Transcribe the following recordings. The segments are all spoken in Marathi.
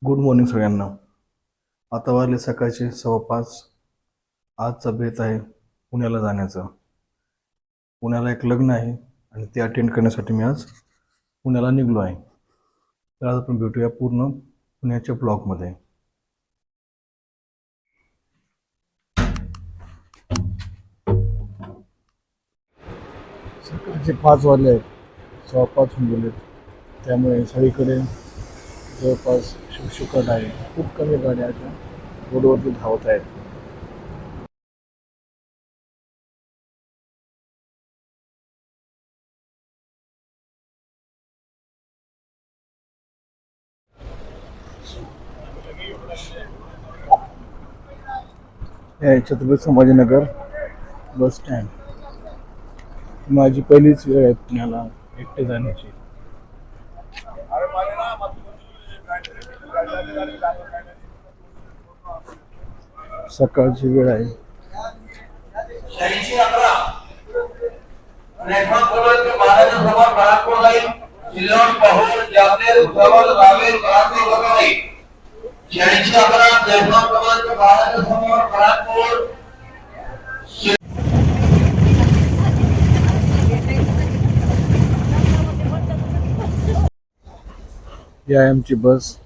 गुड मॉर्निंग सगळ्यांना. आता वाजले सकाळचे 5:15. आजचा बेत आहे पुण्याला जाण्याचा. पुण्याला एक लग्न आहे आणि ते अटेंड करण्यासाठी मी आज पुण्याला निघलो आहे. तर आज आपण भेटूया पूर्ण पुण्याच्या ब्लॉगमध्ये. सकाळचे 5 वाजले आहेत, 5:15 होऊन गेलेत. त्यामुळे सगळीकडे जवळपास शुकशुकाट आहे. खूप कमी गाड्या आता रोडवरती धावत आहेत. हे आहे छत्रपती संभाजीनगर बस स्टँड. माझी पहिलीच वेळ आहे पुण्याला एकटे जाण्याची. सकाळची वेळ आहे. ही आहे आमची बस.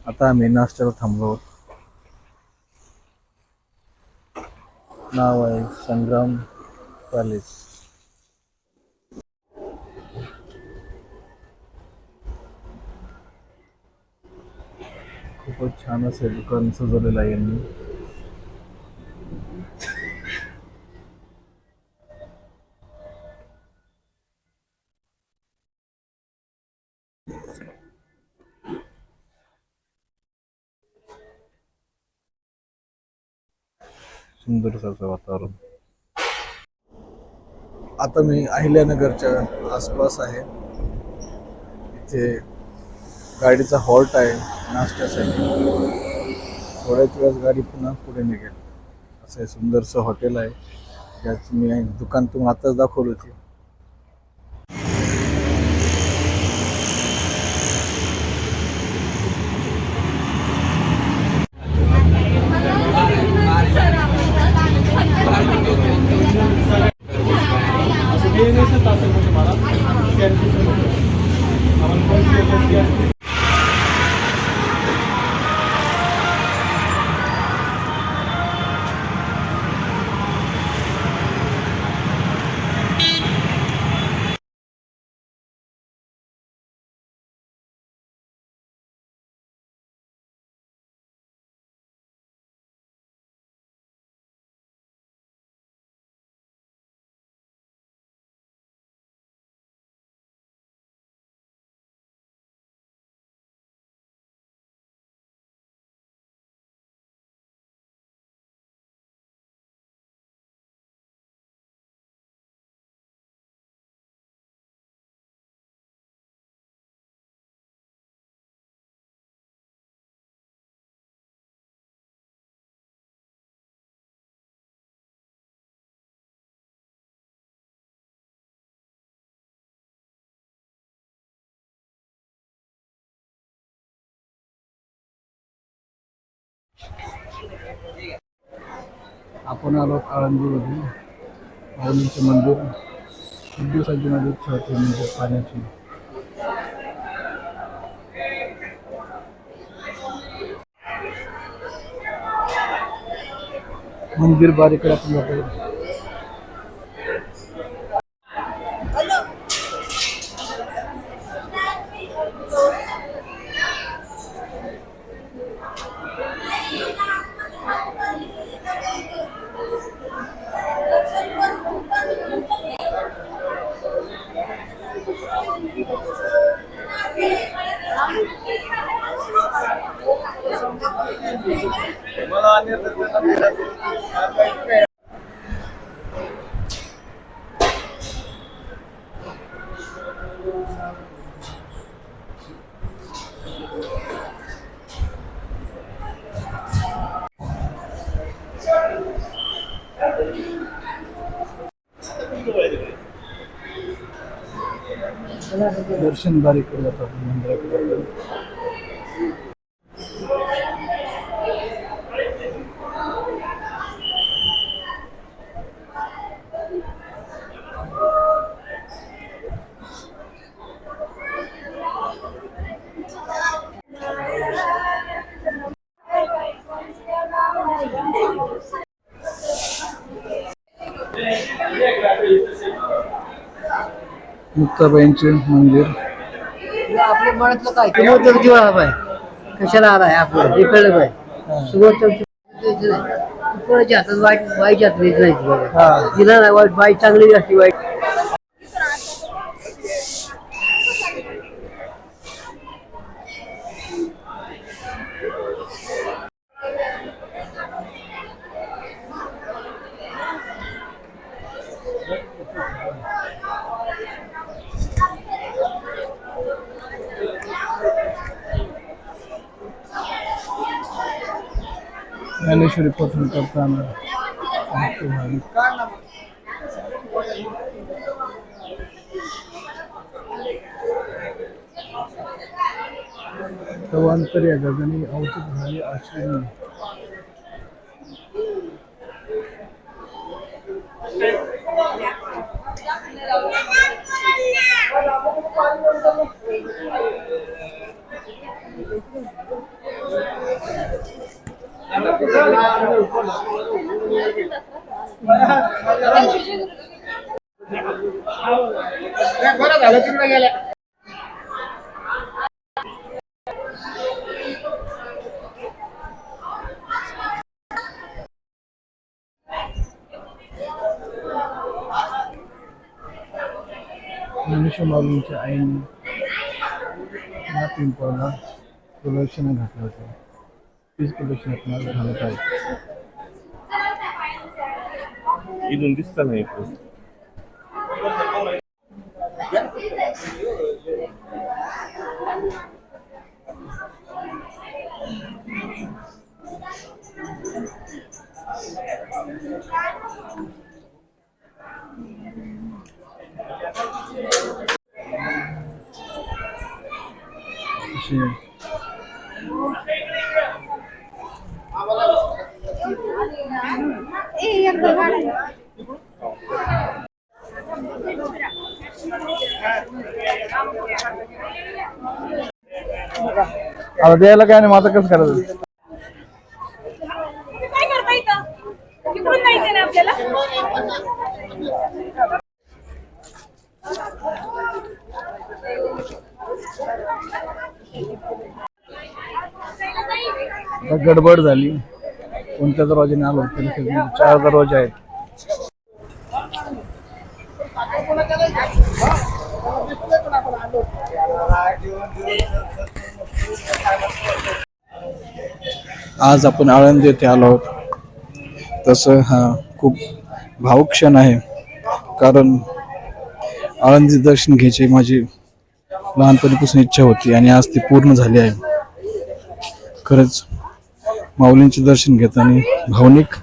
आता आम्ही नाश्त्याला थांबलो आहोत. नाव आहे संग्राम पॅलेस. खूपच छान असे दुकान सजवलेलं आहे यांनी. सुंदर असं वातावरण. आता मी अहिल्यानगरच्या आसपास आहे. इथे गाडीचा हॉल्ट आहे नाश्त्यासाठी. थोड्याच वेळात गाडी पुन्हा पुढे निघेल. असं हे सुंदरसं हॉटेल आहे, ज्याची मी दुकान तुम्हाला आताच दाखवली होती. आपण आलो आळंदीमध्ये. आळंदीचे मंदिर खूप दिवसाची माझी इच्छा होती म्हणजे पाण्याची. मंदिर बारीकडे आपण जातो. दर्शन बारीकडे जातो आपण मंदिराकडे. मुक्ताबाईंचे मंदिर. आपल्या मनातलं काय समोर जीवा बाय कशाला आलाय आपलं हे कळलं बाय समोर कोणाच्या हातात वाईट बाईच्या हातात येत नाही तिला नाही वाईट बाई चांगली असते वाईट. ज्ञानेश्वरी पठण करताना तवांतर या गगनी अवचित झाली आश्रमी. बरं झालं तिकडे गेल्या. मनुष्य माऊलींच्या आईने या पिंपळाला प्रदक्षिणा घातलं होतं. तीच प्रदक्षिणा आपल्याला घालत आहे. इथून दिसत नाही. आता द्यायला काय नाही, माझं कसं करायचं. काय करता इथं तिकडून जायचं ना आपल्याला. गडबड झाली. कोणत्या दरवाजाने आलो तरी 4 दरवाजे आहेत. आज आपण आळंदी येथे आलो आहोत. तसं हा खूप भावुक क्षण आहे, कारण आळंदी दर्शन घ्यायची माझी लहानपणीपासून इच्छा होती आणि आज ती पूर्ण झाली आहे. खरंच माऊलींचे दर्शन घेताना भावनिक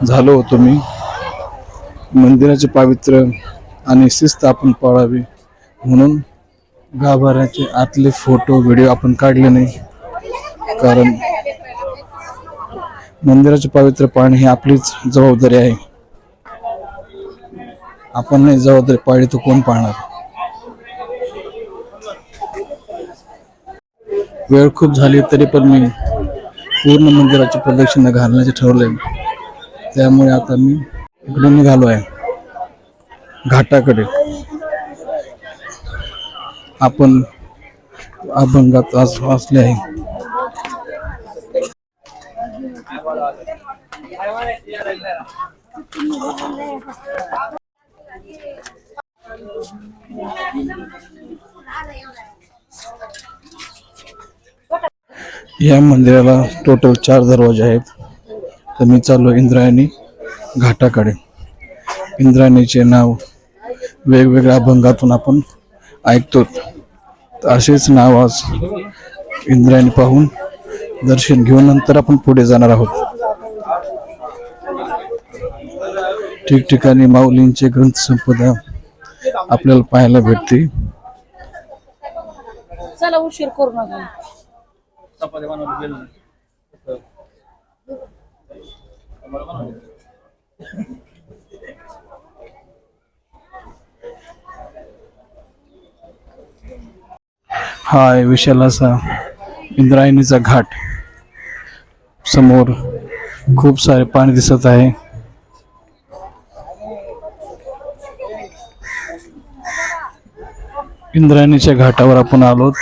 झालो होतो मी. मंदिराचे पावित्र्य आणि शिस्त आपण पाळावी म्हणून गाभाऱ्याचे आतले फोटो व्हिडिओ आपण काढले नाही, कारण मंदिराचे पावित्र्य पाळणे ही आपलीच जबाबदारी आहे. आपण नाही जबाबदारी पाळली तर कोण पाळणार. वेळ खूप झाली तरी पण मी पूर्ण मंदिराची प्रदक्षिणा घालण्याचे ठरवले. त्यामुळे आता मी इकडे निघालो आहे घाटाकडे. आपण अभंगात वाचले आहे. या मंदिराला टोटल 4 दरवाजे आहेत. तर मी चाललो इंद्रायणी घाटाकडे. इंद्रायणीचे नाव वेगवेगळ्या अभंगातून आपण ऐकतो. असेच नाव आज इंद्रायणी पाहून दर्शन घेऊन नंतर आपण पुढे जाणार आहोत. ठिकठिकाणी माऊलींचे ग्रंथ संपदा आपल्याला पाहायला भेटते. चला उशीर करू नका. हा आहे विशाल असा इंद्रायणीचा घाट. समोर खूप सारे पाणी दिसत आहे. इंद्रायणीच्या घाटावर आपण आलोत.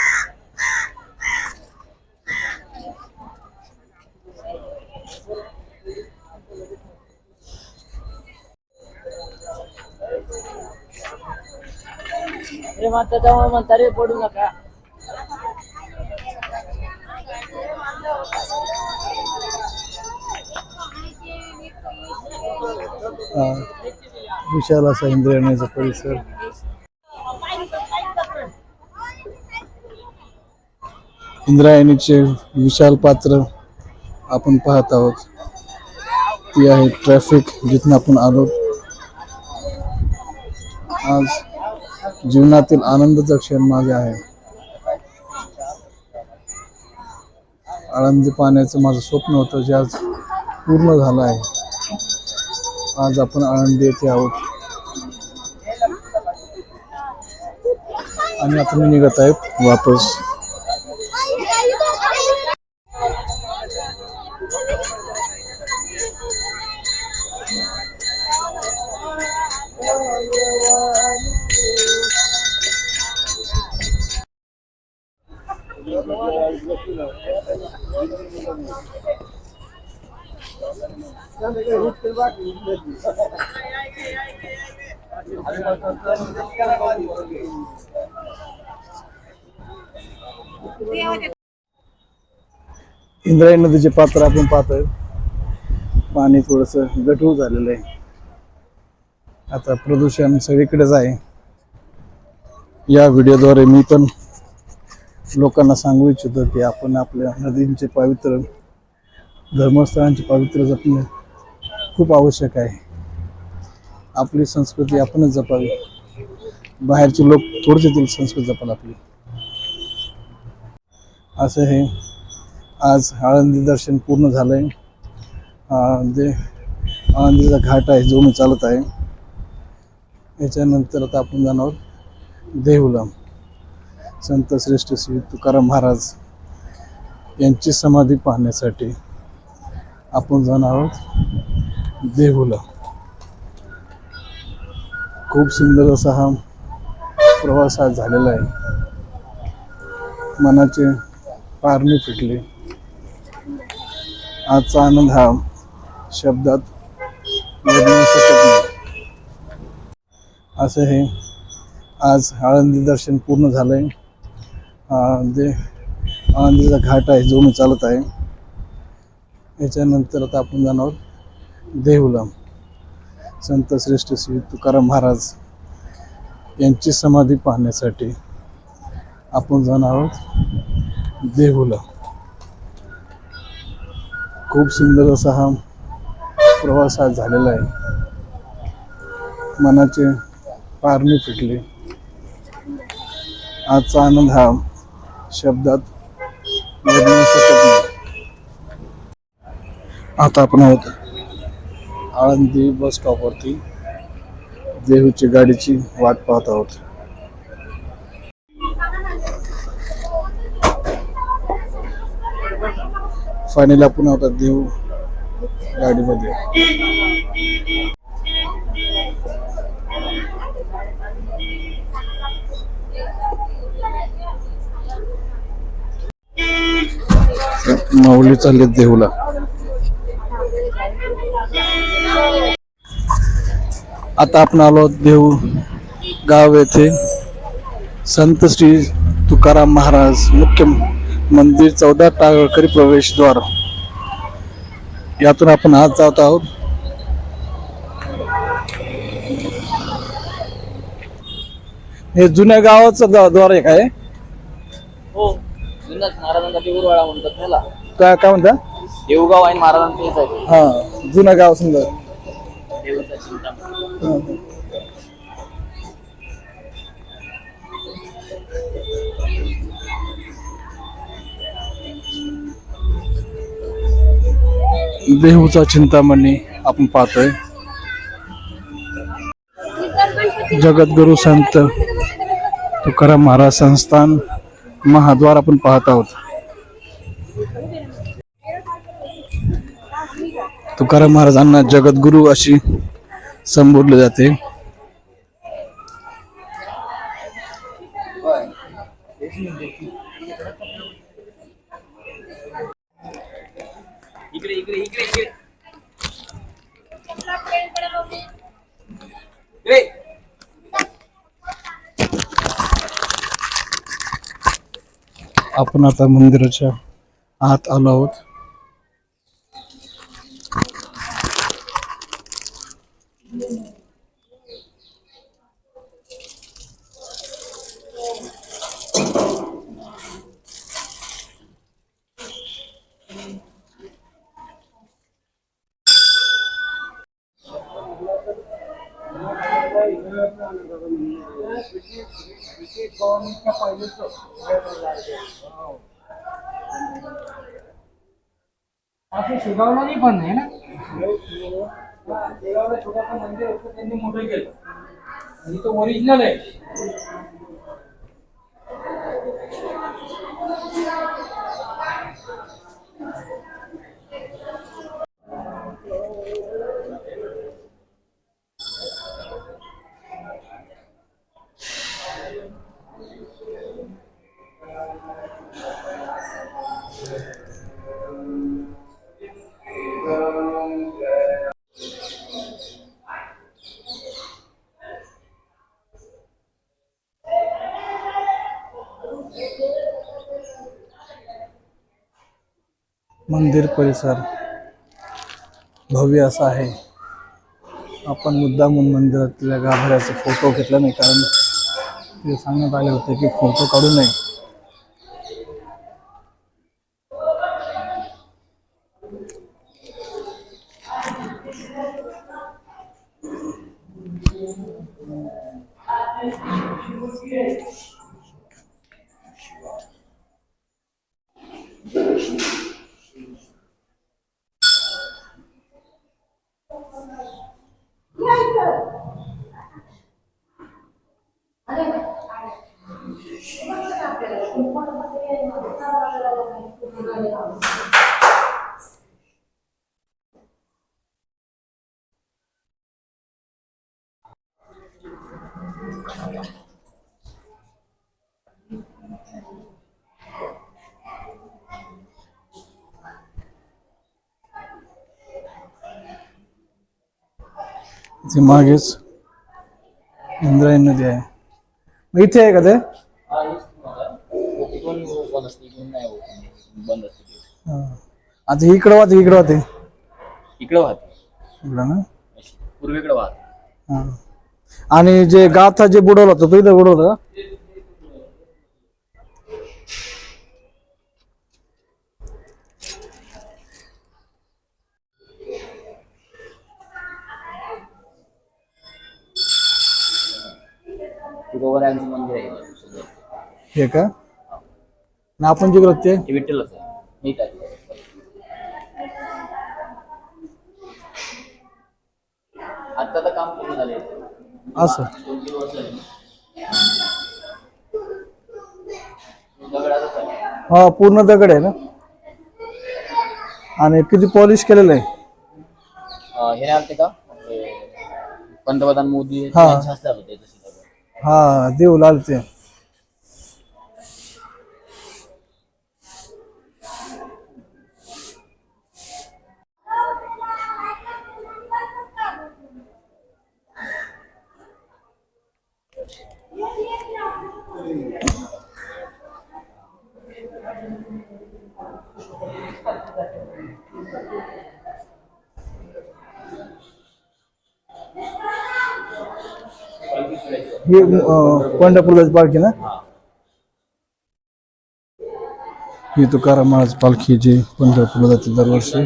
म्हातारे पडू नका. विशाल असा इंद्रायणीचा परिसर. इंद्रायणीचे विशाल पात्र आपण पाहत आहोत. ती आहे ट्रॅफिक जिथून आपण आलो. आज जीवनातील आनंदाचा क्षण माझे आहे. आळंदी पाहण्याचं माझं स्वप्न होतं जे आज पूर्ण झालं आहे. आज आपण आळंदी येथे आहोत आणि आता मी निघत आहे वापस. इंद्रायणी नदीचे पात्र आपण पाहतोय. पाणी थोडस गढूळ झालेलं आहे. आता प्रदूषण सगळीकडेच आहे. या व्हिडिओद्वारे मी पण लोकांना सांगू इच्छितो की आपण आपल्या नदींचे पवित्र, धर्मस्थळांचे पवित्र जपणे खूप आवश्यक आहे. आपली संस्कृती आपणच जपावी. बाहेरचे लोक थोडेसे ती संस्कृती जपाल आपली. असं हे आज आळंदी दर्शन पूर्ण झालंय. जे आळंदीचा घाट आहे जो मी चालत आहे. याच्यानंतर आता आपण जाणार देहूला. संत श्रेष्ठ श्री तुकाराम महाराज यांची समाधी पाहण्यासाठी आपण जाणार आहोत देहूला. खूप सुंदर असा हा प्रवास आज झालेला आहे. मनाचे पारणे फिटले. आजचा आनंद हा शब्दात वर्णवू शकत नाही. असं हे आज आळंदी दर्शन पूर्ण झालंय. जे आळंदीचा घाट आहे जो मी चालत आहे. याच्यानंतर आता आपण जाणार देहूला. संत श्रेष्ठ श्री तुकाराम महाराज यांची समाधी पाहण्यासाठी आपण जाणार आहोत देहूला. खूप सुंदर असा हा प्रवास आज झालेला आहे. मनाचे पारणे फिटले. आजचा आनंद हा शब्दात वर्णवू शकत नाही. आता आपण आहोत आळंदी बस स्टॉपवरती. देहूची गाडीची वाट पाहत आहोत. फायनली आपण आहोत देहू गाडीमध्ये. माऊली चालले देहूला. आता आपण आलो देहू गाव येथे. संत श्री तुकाराम महाराज मुख्य मंदिर 14 टाळकरी प्रवेशद्वार यातून आपण आज जात आहोत. हे जुन्या गावाचं द्वार आहे काय? हो, जुन्याच महाराजांचा देऊळवाडा म्हणतात त्याला. काय म्हणता? देऊगाव आहे महाराजांचं आहे. हा, जुनं गाव समजा. देऊळचा चिंतामणी. देहूचा चिंतामणी आपण पाहतोय. जगद्गुरु संत तुकाराम महाराज संस्थान महाद्वार आपण पाहत आहोत. तुकाराम महाराजांना जगद्गुरु अशी संबोधले जाते. आपण आता मंदिराच्या आत आलो आहोत. आपल्या शेगावला पण आहे ना, शेगावला छोटंसं मंदिर होतं त्यांनी मोठं केलं आणि तो ओरिजिनल आहे. मंदिर परिसर भव्य असा आहे. आपण मुद्दामून मंदिरातल्या गाभाऱ्याचा फोटो घेतला नाही, कारण ते सांगण्यात आले होते की फोटो काढू नये. इथे मागेच इंद्रायणी नदी आहे. मग इथे आहे का ते? हा. आता इकडं वाहते, इकडं वाहते, इकडे वाहते, इकडं ना. पूर्वेकडे वाहते. हा. आणि जे गाथा जे बुडवलं होतं तो इथं बुडवलं का? तुकोबरायांचं मंदिर आहे हे का? आणि आपण जे करत ते हे विठ्ठलच आहे. मी काय आता तर काम पूर्ण झाले, असं 2-3 वर्ष झाली. दगडाचंच आहे. हा पूर्ण दगड आहे ना. आणि किती पॉलिश केलेलं आहे. हे नाही आलते का पंतप्रधान मोदी हा. यांच्या हस्ते आलं होतं तशी दगड. हा देऊ लाल ते. ही पंढरपूरची पालखी ना. ही तुकाराम महाराज पालखी जी पंढरपूरला जाते दरवर्षी.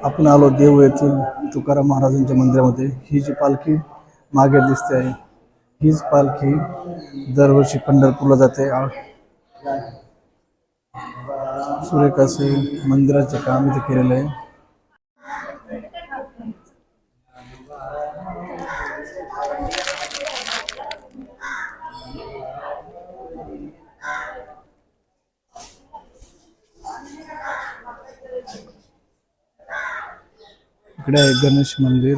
आपण आलो देव येथील तुकाराम महाराजांच्या मंदिरामध्ये. ही जी पालखी मागे दिसते आहे, हीच पालखी दरवर्षी पंढरपूरला जाते. सुरेख असे मंदिराचे काम इथे केलेलं आहे. इकडे आहे गणेश मंदिर.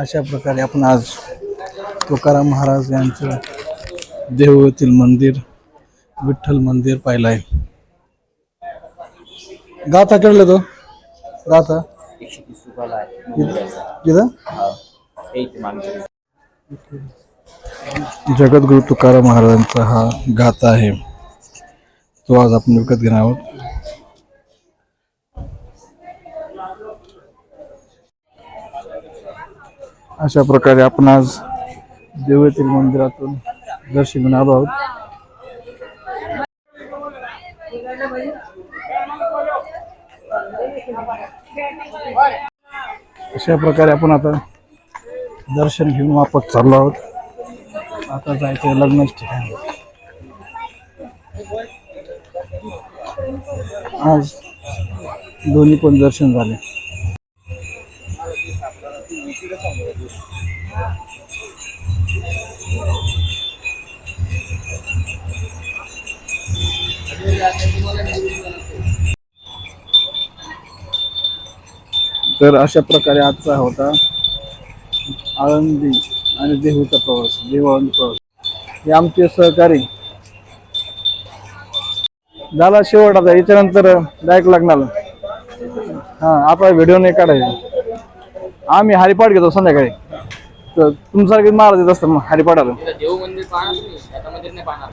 अशा प्रकारे आपण आज तुकाराम महाराज यांचं देहूतील मंदिर विठ्ठल मंदिर पाहिलं आहे. गाथा केलं तो गाथा 130 रुपयाला आहे तिथं हे इथे मागे. जगद्गुरु तुकाराम महाराजांचा हा गाथा आहे, तो आज आपण विकत घेणार आहोत. अशा प्रकारे आपण आज देवळीतील मंदिरातून दर्शन घेऊन आलो आहोत. अशा प्रकारे आपण आता दर्शन घेऊन वापस चाललो आहोत. आता जायचं लग्नाच ठिकाणी. आज दोन्ही पण दर्शन झाले. तर अशा प्रकारे आजचा होता आळंदी आणि देहूचा प्रवास, देहू आळंदी प्रवास. हे आमचे सहकारी झाला शेवट. आता याच्यानंतर डायरेक्ट लग्नाला. हा आता व्हिडिओ नाही काढायचे. आम्ही हरिपाठ घेतो संध्याकाळी, तर तुमच्यासारखे महाराज येत असतात मग हरिपाठाला. देव मंदिर पाहणार तुम्ही, आता मंदिर नाही पाहणार.